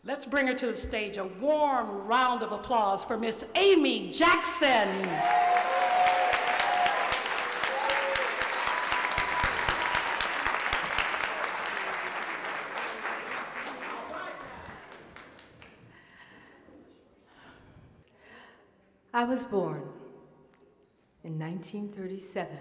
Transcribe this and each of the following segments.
Let's bring her to the stage. A warm round of applause for Miss Amy Jackson. I was born in 1937,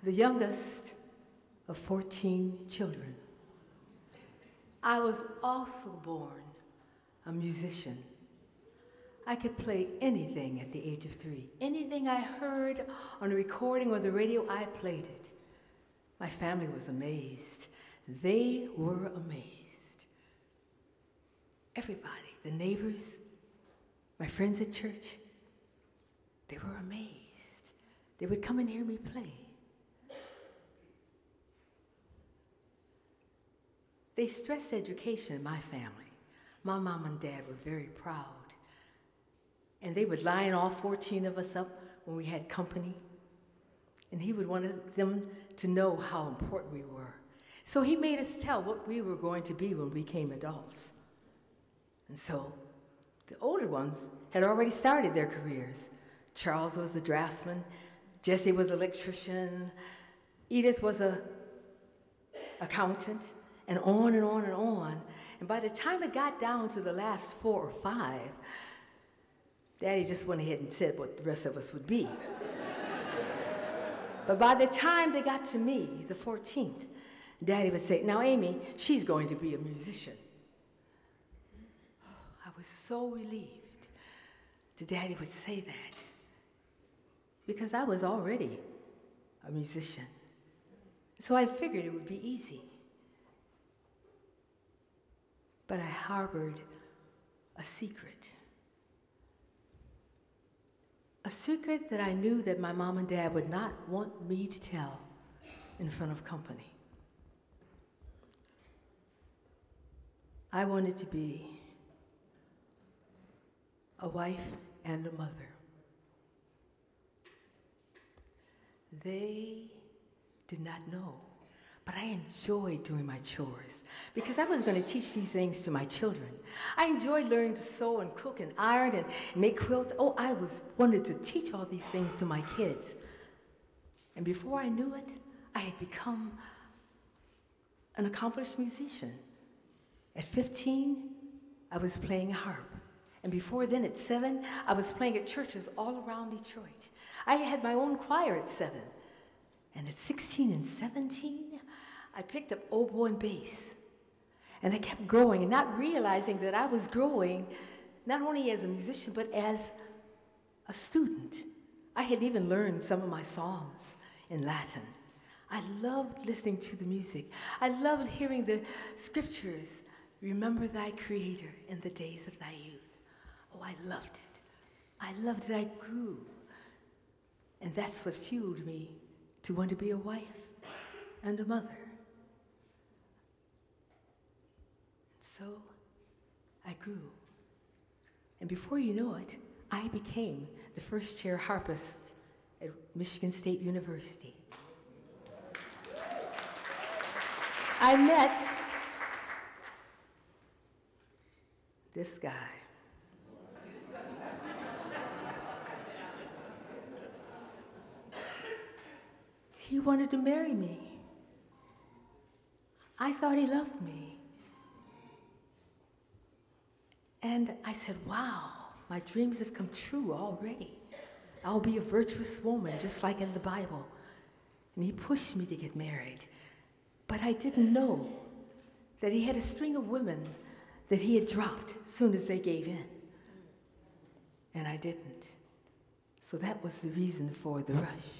the youngest of 14 children. I was also born a musician. I could play anything at the age of 3. Anything I heard on a recording or the radio, I played it. My family was amazed. They were amazed. Everybody, the neighbors, my friends at church, they were amazed. They would come and hear me play. They stressed education in my family. My mom and dad were very proud. And they would line all 14 of us up when we had company. And he would want them to know how important we were. So he made us tell what we were going to be when we became adults. And so the older ones had already started their careers. Charles was a draftsman, Jesse was an electrician, Edith was an accountant, and on and on and on. And by the time it got down to the last 4 or 5, Daddy just went ahead and said what the rest of us would be. But by the time they got to me, the 14th, Daddy would say, now Amy, she's going to be a musician. I was so relieved that Daddy would say that, because I was already a musician. So I figured it would be easy. But I harbored a secret. A secret that I knew that my mom and dad would not want me to tell in front of company. I wanted to be a wife and a mother. They did not know, but I enjoyed doing my chores because I was going to teach these things to my children. I enjoyed learning to sew and cook and iron and make quilts. Oh, I wanted to teach all these things to my kids. And before I knew it, I had become an accomplished musician. At 15, I was playing harp. And before then, at 7, I was playing at churches all around Detroit. I had my own choir at 7. And at 16 and 17, I picked up oboe and bass. And I kept growing and not realizing that I was growing not only as a musician, but as a student. I had even learned some of my songs in Latin. I loved listening to the music. I loved hearing the scriptures. Remember thy Creator in the days of thy youth. Oh, I loved it. I loved it. I grew. And that's what fueled me to want to be a wife and a mother. So I grew. And before you know it, I became the first chair harpist at Michigan State University. I met this guy. He wanted to marry me. I thought he loved me. And I said, wow, my dreams have come true already. I'll be a virtuous woman, just like in the Bible. And he pushed me to get married. But I didn't know that he had a string of women that he had dropped as soon as they gave in. And I didn't. So that was the reason for the rush.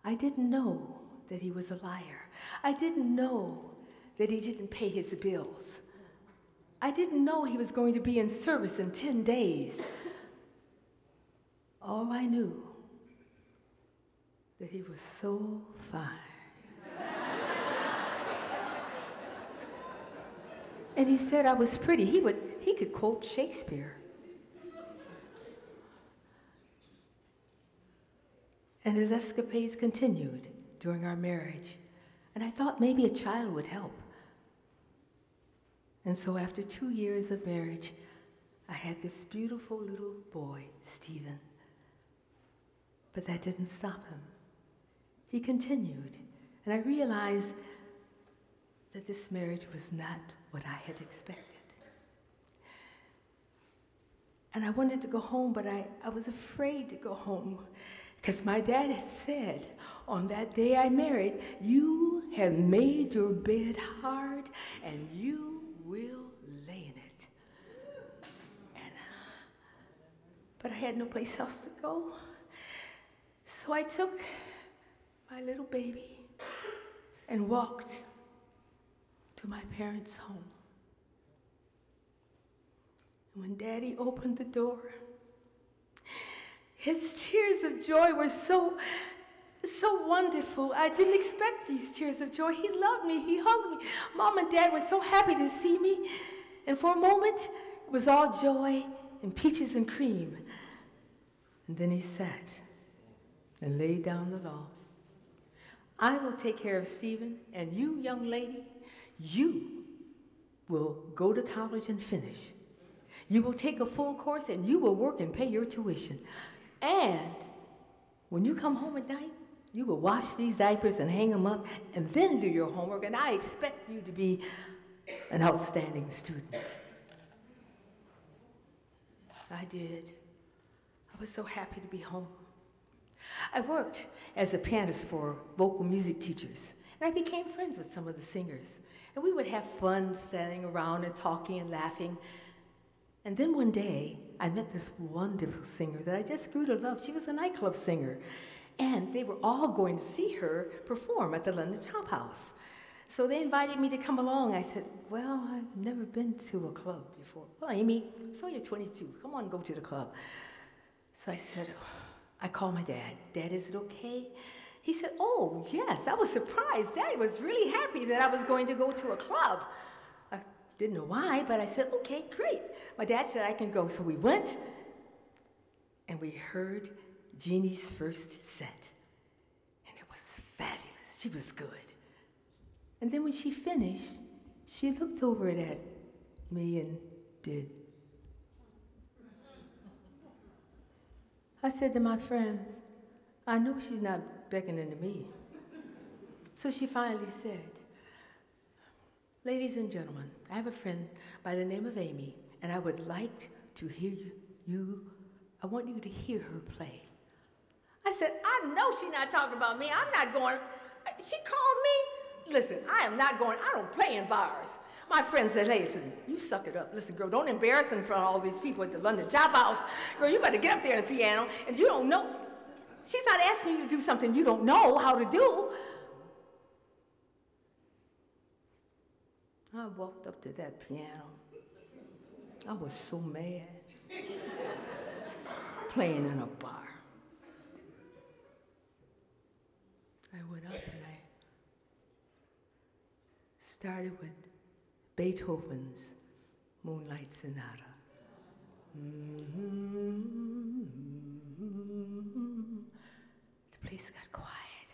I didn't know that he was a liar. I didn't know that he didn't pay his bills. I didn't know he was going to be in service in 10 days. All I knew, that he was so fine. And he said I was pretty. He could quote Shakespeare. And his escapades continued during our marriage. And I thought maybe a child would help. And so after 2 years of marriage, I had this beautiful little boy, Stephen. But that didn't stop him. He continued, and I realized that this marriage was not what I had expected. And I wanted to go home, but I was afraid to go home because my dad had said on that day I married, "You have made your bed hard and you will lay in it." But I had no place else to go. So I took my little baby and walked to my parents' home. And when Daddy opened the door, his tears of joy were so wonderful. I didn't expect these tears of joy. He loved me, he hugged me. Mom and Dad were so happy to see me. And for a moment, it was all joy and peaches and cream. And then he sat and laid down the law. "I will take care of Stephen, and you, young lady, you will go to college and finish. You will take a full course, and you will work and pay your tuition. And when you come home at night, you will wash these diapers and hang them up, and then do your homework, and I expect you to be an outstanding student." I did. I was so happy to be home. I worked as a pianist for vocal music teachers, and I became friends with some of the singers. And we would have fun sitting around and talking and laughing. And then one day, I met this wonderful singer that I just grew to love. She was a nightclub singer, and they were all going to see her perform at the London Chop House. So they invited me to come along. I said, "Well, I've never been to a club before." "Well, Amy, so you're 22. Come on, go to the club." So I said, I called my dad. "Dad, is it okay?" He said, "Oh, yes." I was surprised. Dad was really happy that I was going to go to a club. I didn't know why, but I said, "Okay, great." My dad said I can go. So we went, and we heard Jeannie's first set. And it was fabulous. She was good. And then when she finished, she looked over at me and did. I said to my friends, "I know she's not beckoning to me." So she finally said, "Ladies and gentlemen, I have a friend by the name of Amy, and I would like to hear I want you to hear her play." I said, "I know she's not talking about me. I'm not going." She called me. Listen, I am not going. I don't play in bars. My friend said, "Hey, listen, you suck it up. Listen, girl, don't embarrass in front of all these people at the London Chop House. Girl, you better get up there on the piano, and you don't know." She's not asking you to do something you don't know how to do. I walked up to that piano. I was so mad. Playing in a bar. I went up and I started with Beethoven's Moonlight Sonata. The place got quiet.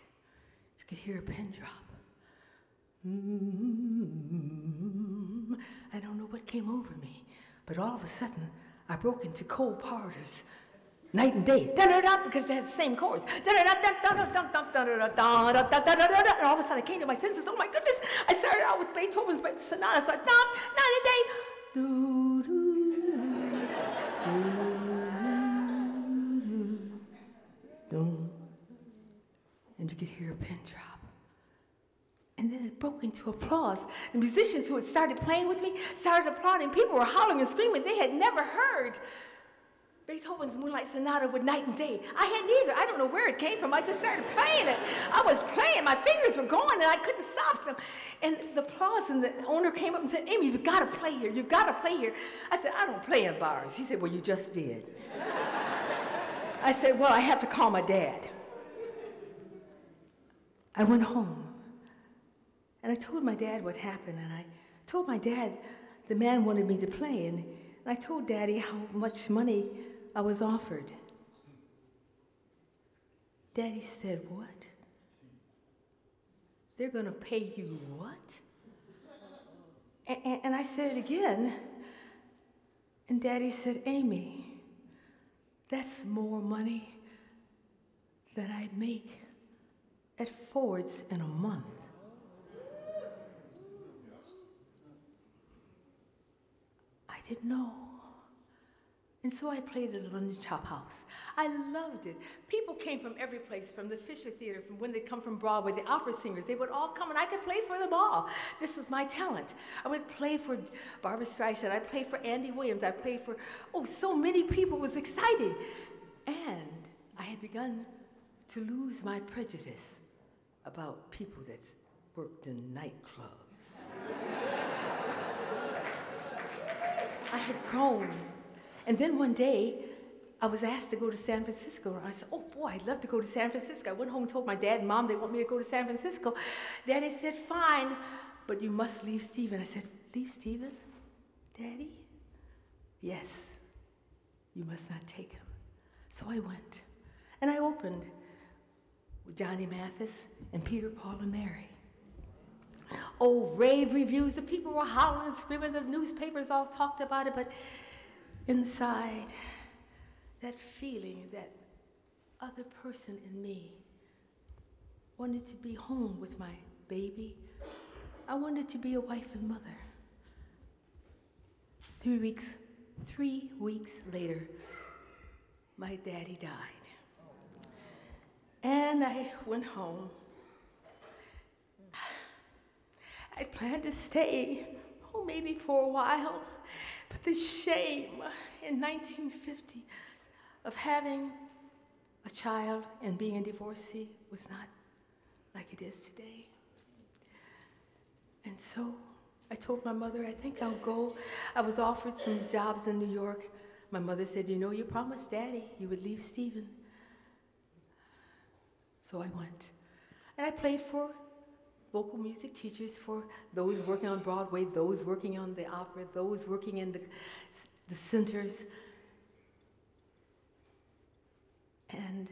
You could hear a pin drop. I don't know what came over me, but all of a sudden, I broke into Cole Porter's Night and Day, because it has the same chords. And all of a sudden I came to my senses. Oh my goodness! I started out with Beethoven's Sonata. So Night and Day. And you could hear a pin drop. And then it broke into applause. The musicians who had started playing with me started applauding. People were hollering and screaming. They had never heard Beethoven's Moonlight Sonata with Night and Day. I had neither. I don't know where it came from. I just started playing it. I was playing. My fingers were going, and I couldn't stop them. And the applause, and the owner came up and said, "Amy, you've got to play here. You've got to play here." I said, "I don't play in bars." He said, "Well, you just did." I said, "Well, I have to call my dad." I went home, and I told my dad what happened, and I told my dad the man wanted me to play, and I told Daddy how much money I was offered. Daddy said, "What? They're going to pay you what?" And I said it again, and Daddy said, Amy, that's more money than I make at Ford's in a month. I didn't know. And so I played at the London Chop House. I loved it. People came from every place, from the Fisher Theater, from when they come from Broadway, the opera singers. They would all come, and I could play for them all. This was my talent. I would play for Barbra Streisand. I played for Andy Williams. I played for, so many people. It was exciting. And I had begun to lose my prejudice about people that worked in nightclubs. I had grown. And then one day, I was asked to go to San Francisco. And I said, oh boy, I'd love to go to San Francisco. I went home and told my dad and mom they want me to go to San Francisco. Daddy said, fine, but you must leave Stephen. I said, leave Stephen? Daddy? Yes, you must not take him. So I went, and I opened with Johnny Mathis and Peter, Paul, and Mary. Oh, rave reviews. The people were hollering and screaming. The newspapers all talked about it, but inside, that feeling, that other person in me wanted to be home with my baby. I wanted to be a wife and mother. 3 weeks later, my daddy died. And I went home. I planned to stay, maybe for a while, but the shame in 1950 of having a child and being a divorcee was not like it is today. And so I told my mother, I think I'll go. I was offered some jobs in New York. My mother said, you promised Daddy you would leave Stephen. So I went. And I played for vocal music teachers, for those working on Broadway, those working on the opera, those working in the centers. And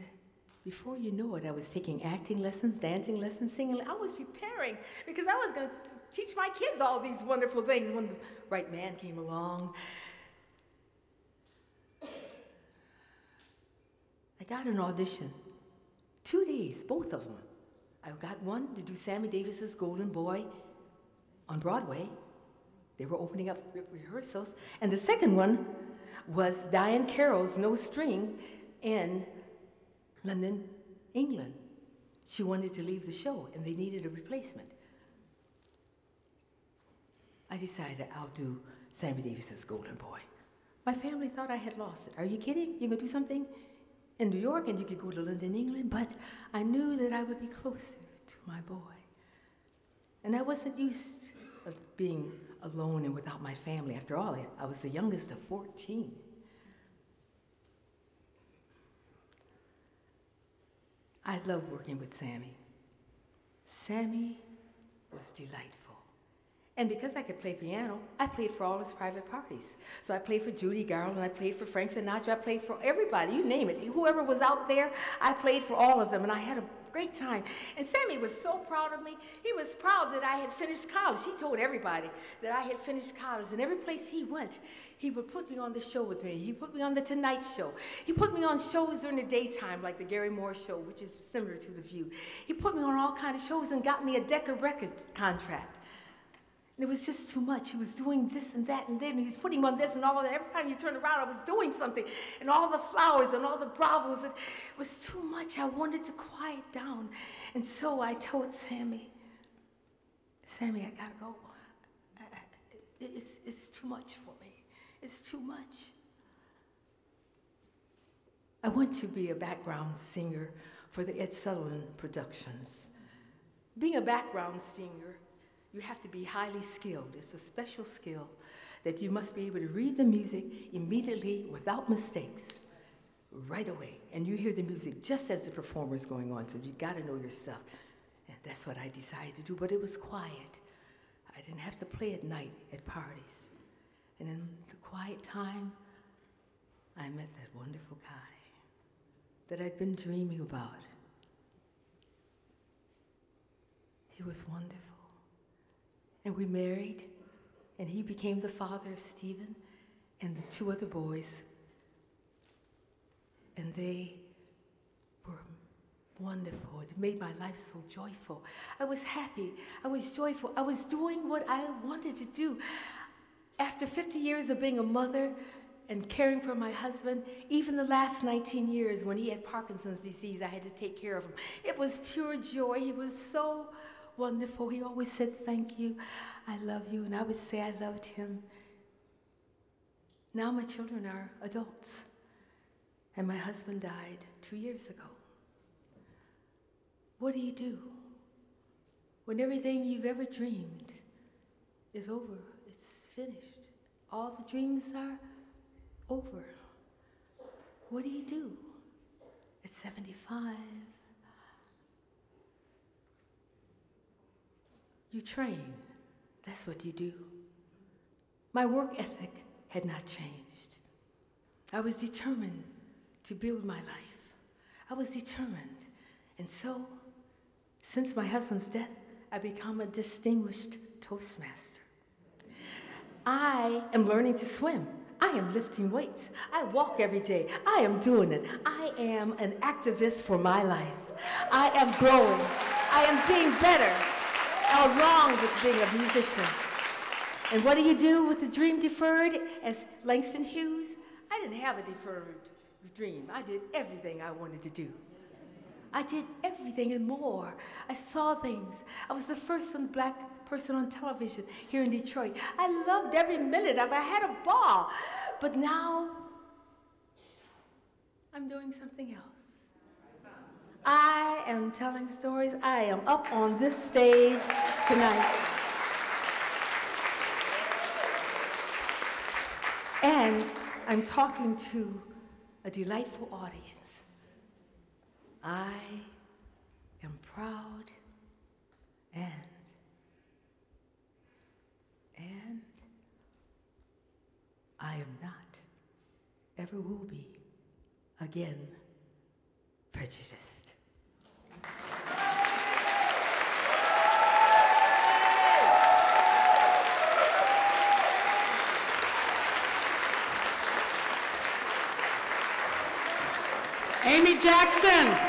before you know it, I was taking acting lessons, dancing lessons, singing. I was preparing because I was going to teach my kids all these wonderful things when the right man came along. I got an audition. 2 days, both of them. I got one to do Sammy Davis's Golden Boy on Broadway. They were opening up rehearsals. And the second one was Diane Carroll's No String in London, England. She wanted to leave the show, and they needed a replacement. I decided I'll do Sammy Davis's Golden Boy. My family thought I had lost it. Are you kidding? You're going to do something in New York, and you could go to London, England? But I knew that I would be closer to my boy. And I wasn't used of being alone and without my family. After all, I was the youngest of 14. I loved working with Sammy. Sammy was delightful. And because I could play piano, I played for all his private parties. So I played for Judy Garland, I played for Frank Sinatra, I played for everybody, you name it. Whoever was out there, I played for all of them, and I had a great time. And Sammy was so proud of me. He was proud that I had finished college. He told everybody that I had finished college, and every place he went, he would put me on the show with me. He put me on the Tonight Show. He put me on shows during the daytime, like the Gary Moore Show, which is similar to The View. He put me on all kinds of shows and got me a Decca record contract. And it was just too much. He was doing this and that, and then he was putting on this and all of that. Every time you turned around, I was doing something. And all the flowers and all the bravos, it was too much. I wanted to quiet down. And so I told Sammy, I gotta go. It's too much for me. It's too much. I went to be a background singer for the Ed Sullivan Productions. Being a background singer, you have to be highly skilled. It's a special skill that you must be able to read the music immediately without mistakes, right away. And you hear the music just as the performer is going on, so you gotta know your stuff. And that's what I decided to do, but it was quiet. I didn't have to play at night at parties. And in the quiet time, I met that wonderful guy that I'd been dreaming about. He was wonderful. And we married and he became the father of Stephen and the two other boys. And they were wonderful. It made my life so joyful. I was happy. I was joyful. I was doing what I wanted to do. After 50 years of being a mother and caring for my husband, even the last 19 years when he had Parkinson's disease, I had to take care of him. It was pure joy. He was so wonderful. He always said, "Thank you, I love you," and I would say I loved him. Now my children are adults, and my husband died 2 years ago. What do you do when everything you've ever dreamed is over? It's finished. All the dreams are over. What do you do at 75? You train. That's what you do. My work ethic had not changed. I was determined to build my life. I was determined. And so, since my husband's death, I become a distinguished Toastmaster. I am learning to swim. I am lifting weights. I walk every day. I am doing it. I am an activist for my life. I am growing. I am being better, along with being a musician. And what do you do with the dream deferred? As Langston Hughes, I didn't have a deferred dream. I did everything I wanted to do. I did everything and more. I saw things. I was the first black person on television here in Detroit. I loved every minute of it. I had a ball. But now, I'm doing something else. I am telling stories. I am up on this stage tonight. And I'm talking to a delightful audience. I am proud and I am not, ever will be, again, prejudiced. Amy Jackson.